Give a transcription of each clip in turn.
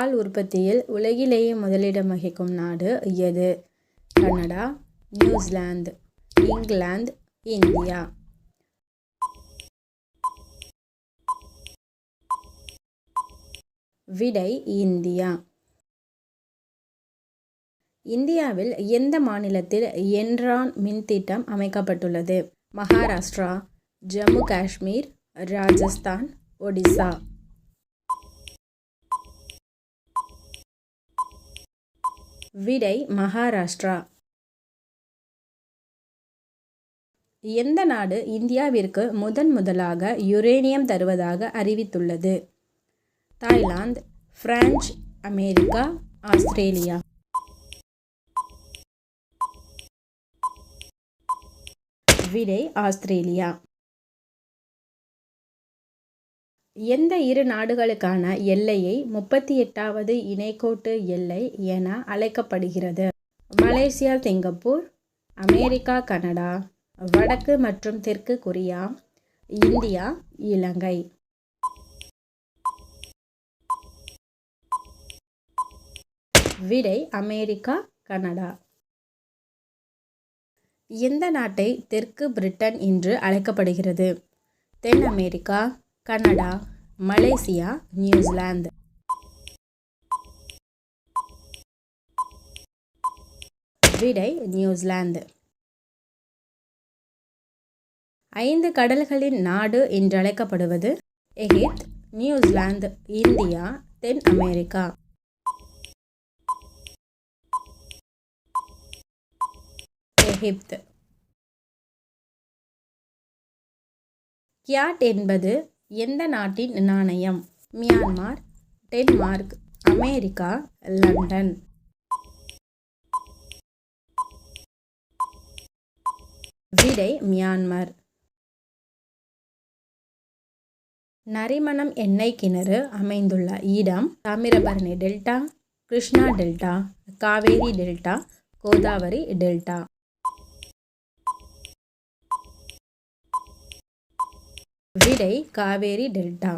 பால் உற்பத்தியில் உலகிலேயே முதலிடம் வகிக்கும் நாடு எது? Canada, New Zealand, England, India. விடை இந்தியா. இந்தியாவில் எந்த மாநிலத்தில் என்ரான் மின் திட்டம் அமைக்கப்பட்டுள்ளது? மகாராஷ்டிரா, ஜம்மு காஷ்மீர், ராஜஸ்தான், ஒடிசா. விடை மகாராஷ்டிரா. எந்த நாடு இந்தியாவிற்கு முதலாக யுரேனியம் தருவதாக அறிவித்துள்ளது? Thailand, France, America, Australia. விடை ஆஸ்திரேலியா. எந்த இரு நாடுகளுக்கான எல்லையை 38வது இணைக்கோட்டு எல்லை என அழைக்கப்படுகிறது? மலேசியா, சிங்கப்பூர், அமெரிக்கா, கனடா, வடக்கு மற்றும் தெற்கு கொரியா, இந்தியா, இலங்கை. விடை அமெரிக்கா, கனடா. எந்த நாட்டை தெற்கு பிரிட்டன் என்று அழைக்கப்படுகிறது? தென் அமெரிக்கா, கனடா, மலேசியா, நியூசிலாந்து. விடை நியூசிலாந்து. 5 கடல்களின் நாடு என்றழைக்கப்படுவது? எகிப்து, நியூசிலாந்து, இந்தியா, தென் அமெரிக்கா. எகிப்து. கியாட் என்பது எந்த நாட்டின் நாணயம்? Myanmar, Denmark, America, London. விடை மியான்மர். நரிமணம் எண்ணெய் கிணறு அமைந்துள்ள இடம்? Thamirabarani delta, Krishna delta, Kaveri delta, Godavari delta. விடை காவேரி டெல்டா.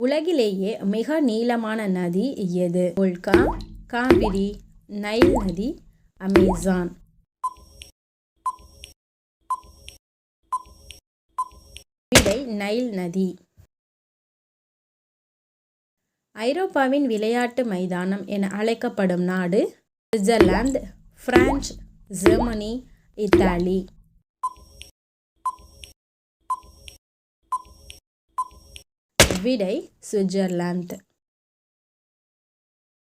உலகிலேயே மிக நீளமான நதி எது? வோல்கா, காவிரி, நைல் நதி, அமேசான். விடை நைல் நதி. ஐரோப்பாவின் விளையாட்டு மைதானம் என அழைக்கப்படும் நாடு? Switzerland, France, Germany, Italy. விடை சுவிட்சர்லாந்து.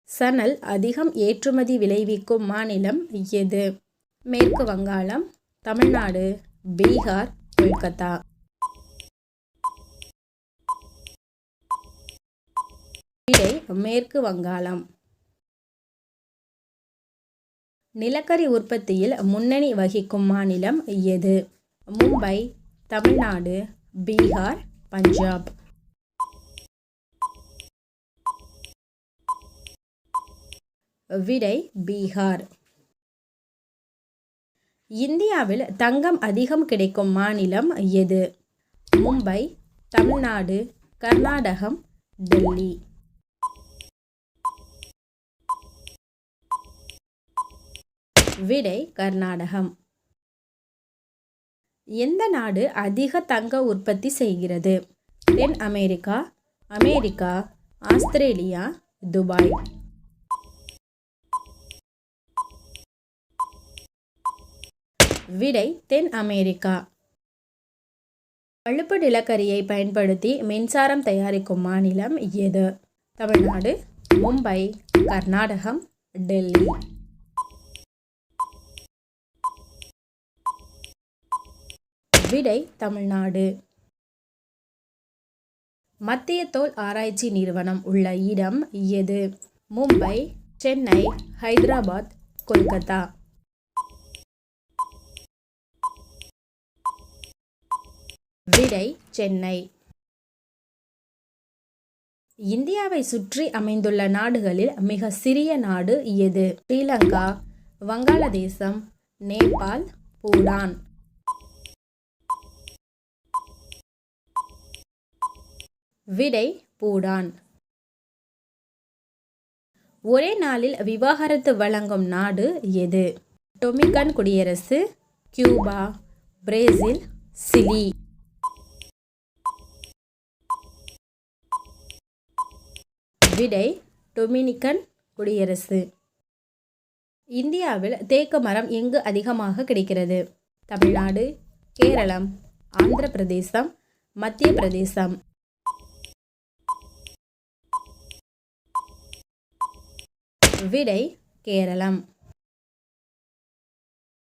சணல் அதிகம் ஏற்றுமதி விளைவிக்கும் மாநிலம் எது? மேற்கு வங்காளம், தமிழ்நாடு, பீகார், கொல்கத்தா. விடை மேற்கு வங்காளம். நிலக்கரி உற்பத்தியில் முன்னணி வகிக்கும் மாநிலம் எது? மும்பை, தமிழ்நாடு, பீகார், பஞ்சாப். விடை பீகார். இந்தியாவில் தங்கம் அதிகம் கிடைக்கும் மாநிலம் எது? மும்பை, தமிழ்நாடு, கர்நாடகம், டெல்லி. விடை கர்நாடகம். எந்த நாடு அதிக தங்க உற்பத்தி செய்கிறது? தென் அமெரிக்கா, அமெரிக்கா, ஆஸ்திரேலியா, துபாய். விடை தென் அமெரிக்கா. பழுப்பு நிலக்கரியை பயன்படுத்தி மின்சாரம் தயாரிக்கும் மாநிலம் எது? தமிழ்நாடு, மும்பை, கர்நாடகம், டெல்லி. விடை தமிழ்நாடு. மத்திய தோல் ஆராய்ச்சி நிறுவனம் உள்ள இடம் எது? மும்பை, சென்னை, ஹைதராபாத், கொல்கத்தா. விடை சென்னை. இந்தியாவை சுற்றி அமைந்துள்ள நாடுகளில் மிக சிறிய நாடு எது? ஸ்ரீலங்கா, வங்காளதேசம், நேபாள், பூடான். விடை பூடான். ஒரே நாளில் விவாகரத்து வழங்கும் நாடு எது? டொமினிகன் குடியரசு, கியூபா, பிரேசில், சிலி. விடை டொமினிகன் குடியரசு. இந்தியாவில் தேக்கு மரம் எங்கு அதிகமாக கிடைக்கிறது? தமிழ்நாடு, கேரளம், ஆந்திர பிரதேசம், மத்திய பிரதேசம். விடை கேரளம்.